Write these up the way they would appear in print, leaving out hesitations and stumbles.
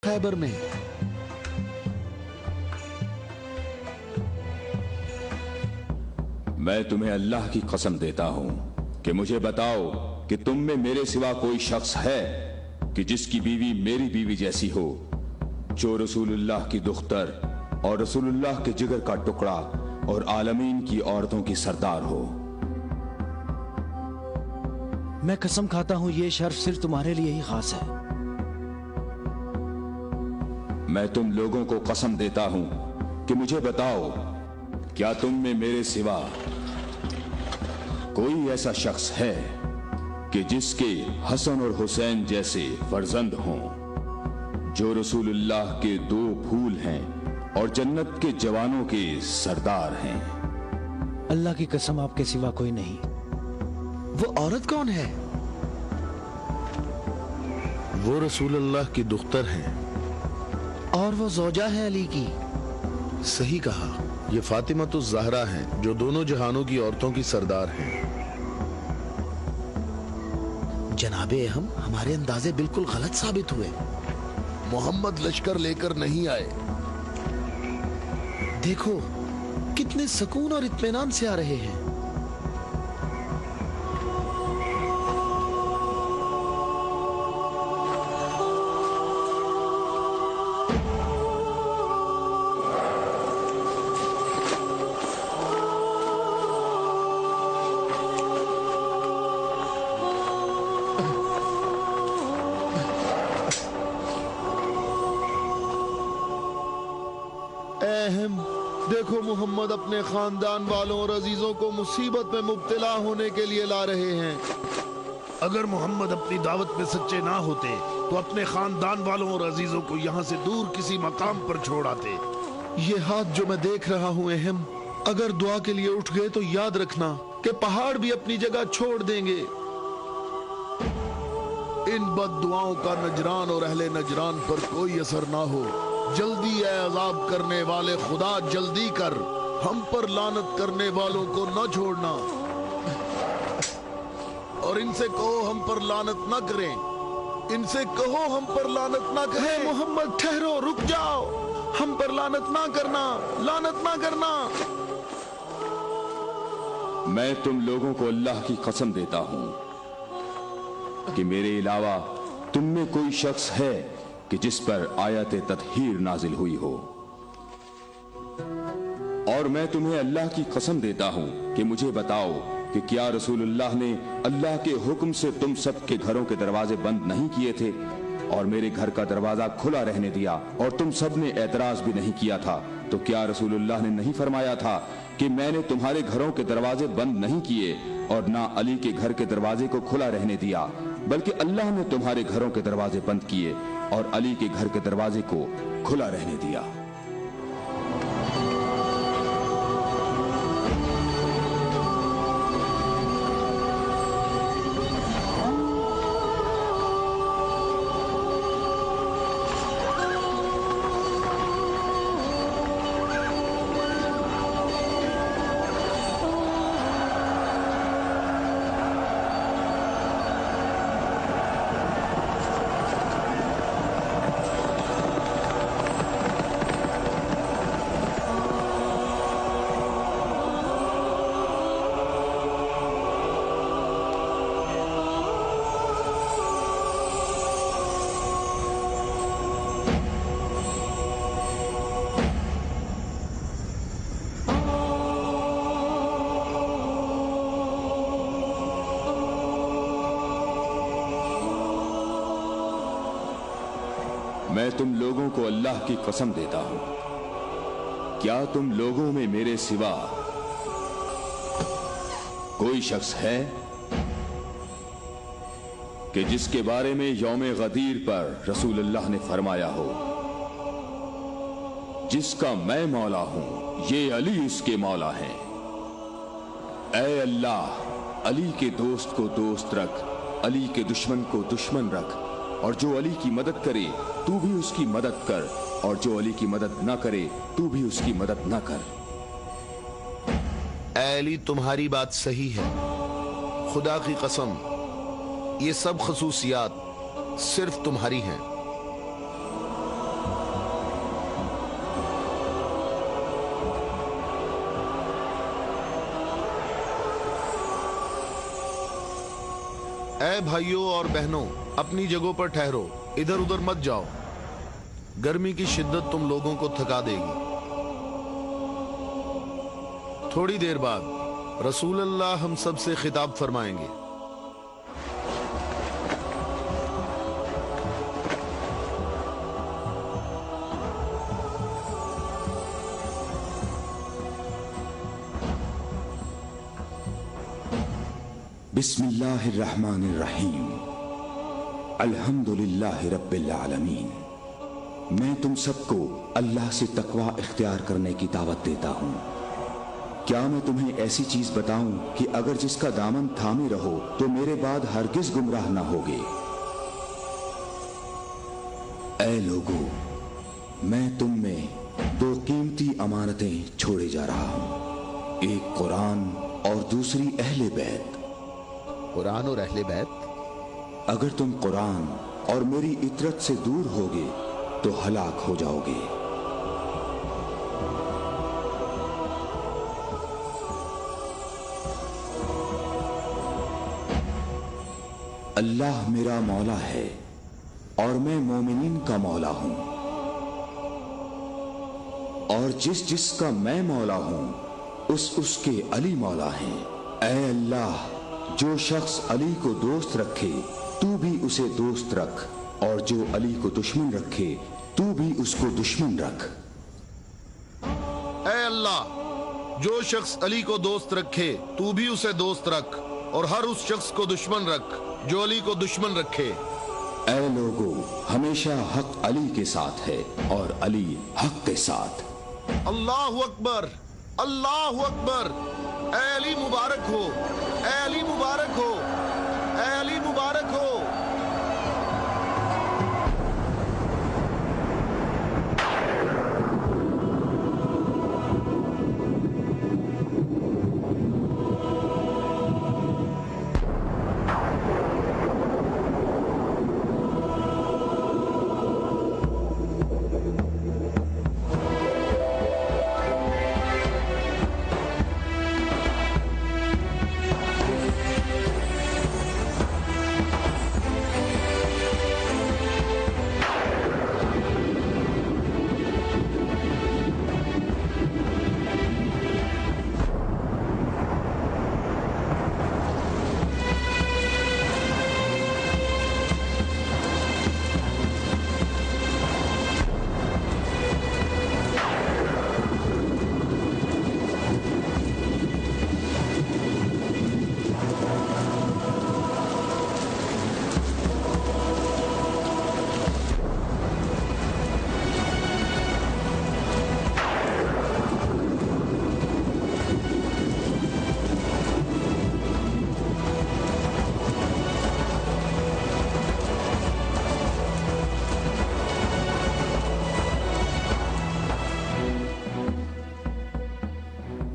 खैबर में। मैं तुम्हें अल्लाह की कसम देता हूं कि मुझे बताओ कि तुम में मेरे सिवा कोई शख्स है कि जिसकी बीवी मेरी बीवी जैसी हो, जो रसूलुल्लाह की दुख्तर और रसूलुल्लाह के जिगर का टुकड़ा और आलमीन की औरतों की सरदार हो। मैं कसम खाता हूं ये शर्फ सिर्फ तुम्हारे लिए ही खास है। मैं तुम लोगों को कसम देता हूं कि मुझे बताओ, क्या तुम में मेरे सिवा कोई ऐसा शख्स है कि जिसके हसन और हुसैन जैसे फर्जंद हों, जो रसूलुल्लाह के दो फूल हैं और जन्नत के जवानों के सरदार हैं? अल्लाह की कसम आपके सिवा कोई नहीं। वो औरत कौन है? वो रसूलुल्लाह की दुख्तर हैं। और वो ज़ौजा है अली की। सही कहा, ये फातिमतुज़ ज़हरा हैं, जो दोनों जहानों की औरतों की सरदार हैं। जनाबे अहम, हमारे अंदाजे बिल्कुल गलत साबित हुए। मोहम्मद लश्कर लेकर नहीं आए। देखो कितने सुकून और इत्मीनान से आ रहे हैं। अहम, देखो मोहम्मद अपने खानदान वालों और अजीजों को मुसीबत में मुब्तला होने के लिए ला रहे हैं। अगर मोहम्मद अपनी दावत में सच्चे ना होते तो अपने खानदान वालों और अजीजों को यहाँ से दूर किसी मकाम पर छोड़ आते। ये हाथ जो मैं देख रहा हूँ अहम, अगर दुआ के लिए उठ गए तो याद रखना कि पहाड़ भी अपनी जगह छोड़ देंगे। इन बद दुआओं का नजरान और अहले नजरान पर कोई असर ना हो। जल्दी है अजाब करने वाले खुदा, जल्दी कर, हम पर लानत करने वालों को न छोड़ना। और इनसे कहो हम पर लानत न करें। इनसे कहो हम पर लानत ना करें। मोहम्मद ठहरो, रुक जाओ, हम पर लानत ना करना, लानत ना करना। मैं तुम लोगों को अल्लाह की कसम देता हूं कि मेरे अलावा तुम में कोई शख्स है कि जिस पर आयत तत्हीर नाजिल हुई हो। और मैं तुम्हें अल्लाह की कसम देता हूं कि मुझे बताओ कि क्या रसूलुल्लाह ने अल्लाह के हुक्म से तुम सबके घरों के दरवाजे बंद नहीं किए थे और मेरे घर का दरवाजा खुला रहने दिया और तुम सब ने एतराज भी नहीं किया था? तो क्या रसूलुल्लाह ने नहीं फरमाया था कि मैंने तुम्हारे घरों के दरवाजे बंद नहीं किए और ना अली के घर के दरवाजे को खुला रहने दिया, बल्कि अल्लाह ने तुम्हारे घरों के दरवाजे बंद किए और अली के घर के दरवाजे को खुला रहने दिया। मैं तुम लोगों को अल्लाह की कसम देता हूं, क्या तुम लोगों में मेरे सिवा कोई शख्स है कि जिसके बारे में यौम गदीर पर रसूलुल्लाह ने फरमाया हो, जिसका मैं मौला हूं, ये अली उसके मौला हैं। ऐ अल्लाह, अली के दोस्त को दोस्त रख, अली के दुश्मन को दुश्मन रख, और जो अली की मदद करे तू भी उसकी मदद कर, और जो अली की मदद ना करे तू भी उसकी मदद ना कर। ऐ अली, तुम्हारी बात सही है, खुदा की कसम ये सब खसूसियात सिर्फ तुम्हारी हैं। اے بھائیوں اور بہنوں، اپنی جگہوں پر ٹھہرو، ادھر ادھر مت جاؤ، گرمی کی شدت تم لوگوں کو تھکا دے گی۔ تھوڑی دیر بعد رسول اللہ ہم سب سے خطاب فرمائیں گے۔ بسم اللہ الرحمن الرحیم، الحمدللہ رب العالمین۔ میں تم سب کو اللہ سے تقوی اختیار کرنے کی دعوت دیتا ہوں۔ کیا میں تمہیں ایسی چیز بتاؤں کہ اگر جس کا دامن تھامے رہو تو میرے بعد ہرگز گمراہ نہ ہوگے؟ اے لوگو، میں تم میں دو قیمتی امانتیں چھوڑے جا رہا ہوں، ایک قرآن اور دوسری اہل بیت۔ قرآن اور اہل بیت؟ اگر تم قرآن اور میری اطرت سے دور ہوگے تو ہلاک ہو جاؤ گے۔ اللہ میرا مولا ہے اور میں مومنین کا مولا ہوں، اور جس کا میں مولا ہوں اس کے علی مولا ہیں۔ اے اللہ، جو شخص علی کو دوست رکھے تو بھی اسے دوست رکھ، اور جو علی کو دشمن رکھے تو بھی اس کو دشمن رکھ۔ اے اللہ، جو شخص علی کو دوست رکھے تو بھی اسے دوست رکھ، اور ہر اس شخص کو دشمن رکھ جو علی کو دشمن رکھے۔ اے لوگو، ہمیشہ حق علی کے ساتھ ہے اور علی حق کے ساتھ۔ اللہ اکبر، اللہ اکبر۔ اے علی مبارک ہو، اے علی مبارک ہو، اے علی مبارک ہو۔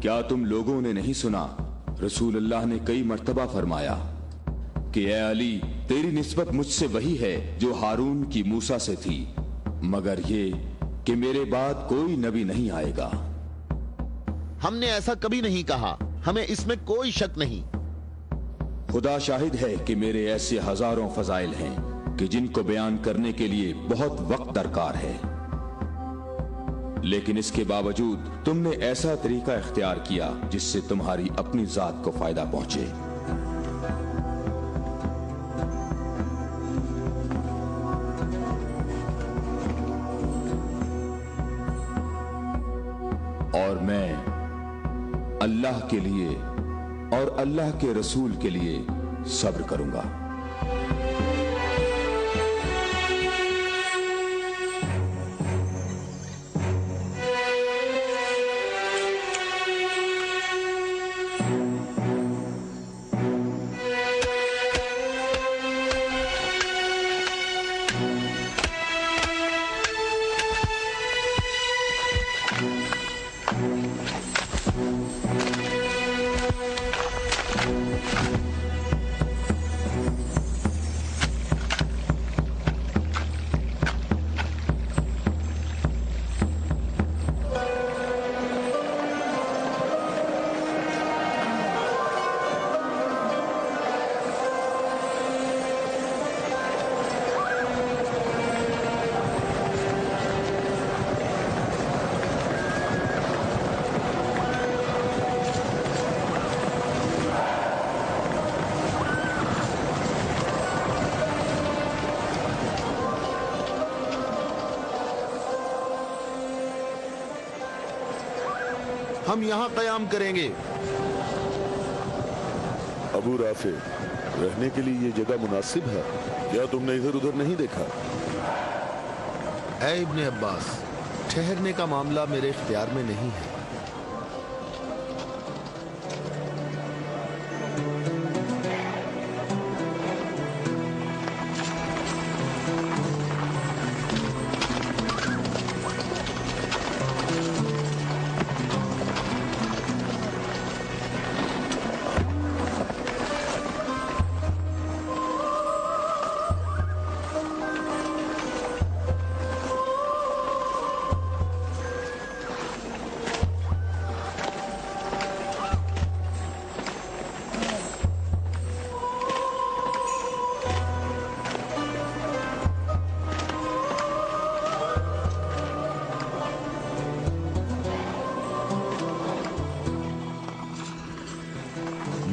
کیا تم لوگوں نے نہیں سنا؟ رسول اللہ نے کئی مرتبہ فرمایا کہ اے علی، تیری نسبت مجھ سے وہی ہے جو ہارون کی موسیٰ سے تھی، مگر یہ کہ میرے بعد کوئی نبی نہیں آئے گا۔ ہم نے ایسا کبھی نہیں کہا، ہمیں اس میں کوئی شک نہیں۔ خدا شاہد ہے کہ میرے ایسے ہزاروں فضائل ہیں کہ جن کو بیان کرنے کے لیے بہت وقت درکار ہے، لیکن اس کے باوجود تم نے ایسا طریقہ اختیار کیا جس سے تمہاری اپنی ذات کو فائدہ پہنچے۔ اور میں اللہ کے لیے اور اللہ کے رسول کے لیے صبر کروں گا۔ हम यहाँ कयाम करेंगे। अबू राफे, रहने के लिए ये जगह मुनासिब है? क्या तुमने इधर उधर नहीं देखा? ऐ इब्ने अब्बास, ठहरने का मामला मेरे इख्तियार में नहीं है।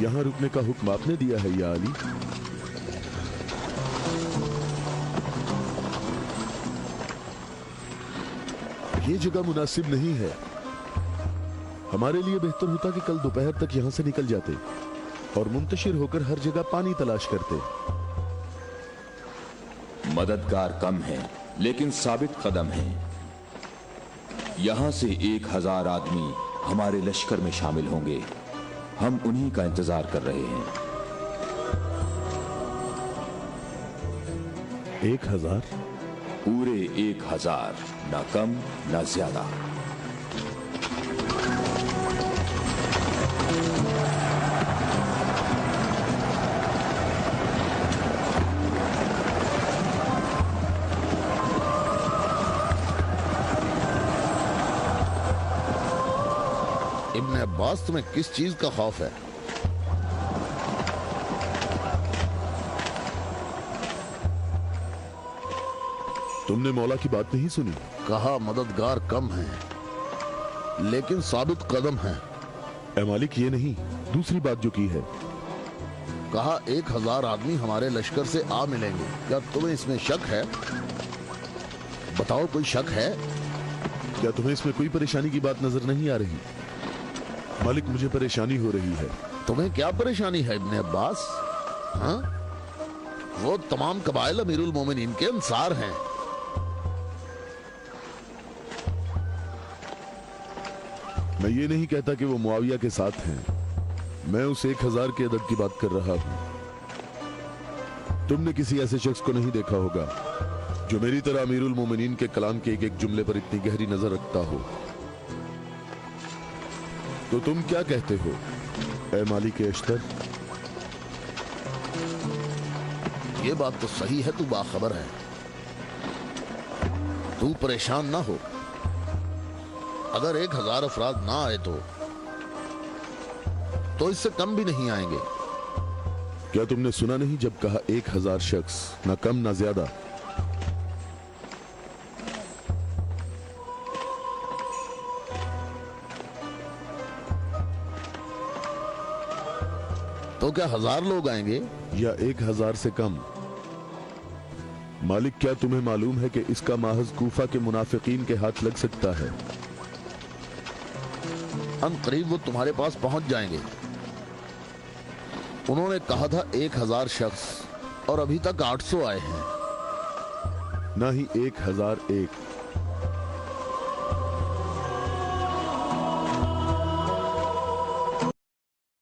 यहाँ रुकने का हुक्म आपने दिया है या अली? ये जगह मुनासिब नहीं है। हमारे लिए बेहतर होता कि कल दोपहर तक यहाँ से निकल जाते और मुंतशिर होकर हर जगह पानी तलाश करते। मददगार कम है लेकिन साबित कदम है। यहां से 1000 आदमी हमारे लश्कर में शामिल होंगे। हम उन्हीं का इंतजार कर रहे हैं। 1000? पूरे 1000, ना कम ना ज्यादा। इब्ने अब्बास, तुम्हें किस चीज का खौफ है? तुमने मौला की बात नहीं सुनी? कहा मददगार कम है लेकिन साबित कदम है। ए मालिक, ये नहीं, दूसरी बात जो की है। कहा 1000 आदमी हमारे लश्कर से आ मिलेंगे। क्या तुम्हें इसमें शक है? बताओ, कोई शक है? क्या तुम्हें इसमें कोई परेशानी की बात नजर नहीं आ रही? मालिक, मुझे परेशानी हो रही है। तुम्हें क्या परेशानी है इब्ने अब्बास? हाँ? वो तमाम कबाइल अमीरुल मोमिनीन के अंसार हैं। मैं ये नहीं कहता कि वो मुआविया के साथ हैं। मैं उस 1000 के अदद की बात कर रहा हूं। तुमने किसी ऐसे शख्स को नहीं देखा होगा जो मेरी तरह अमीरुल मोमिनीन के कलाम के एक एक जुमले पर इतनी गहरी नजर रखता हो। तो तुम क्या कहते हो ए मालिक अश्तर? ये बात तो सही है, तू बाखबर है। तू परेशान ना हो। अगर 1000 अफराद ना आए तो इससे कम भी नहीं आएंगे। क्या तुमने सुना नहीं जब कहा 1000 शख्स, ना कम ना ज्यादा? तो क्या 1000 लोग आएंगे या 1000 से कम? मालिक, क्या तुम्हें मालूम है कि इसका माहज कूफा के मुनाफिकीन के हाथ लग सकता है? अनकरीब वो तुम्हारे पास पहुंच जाएंगे। उन्होंने कहा था 1000 शख्स और अभी तक 800 आए हैं। ना ही 1001,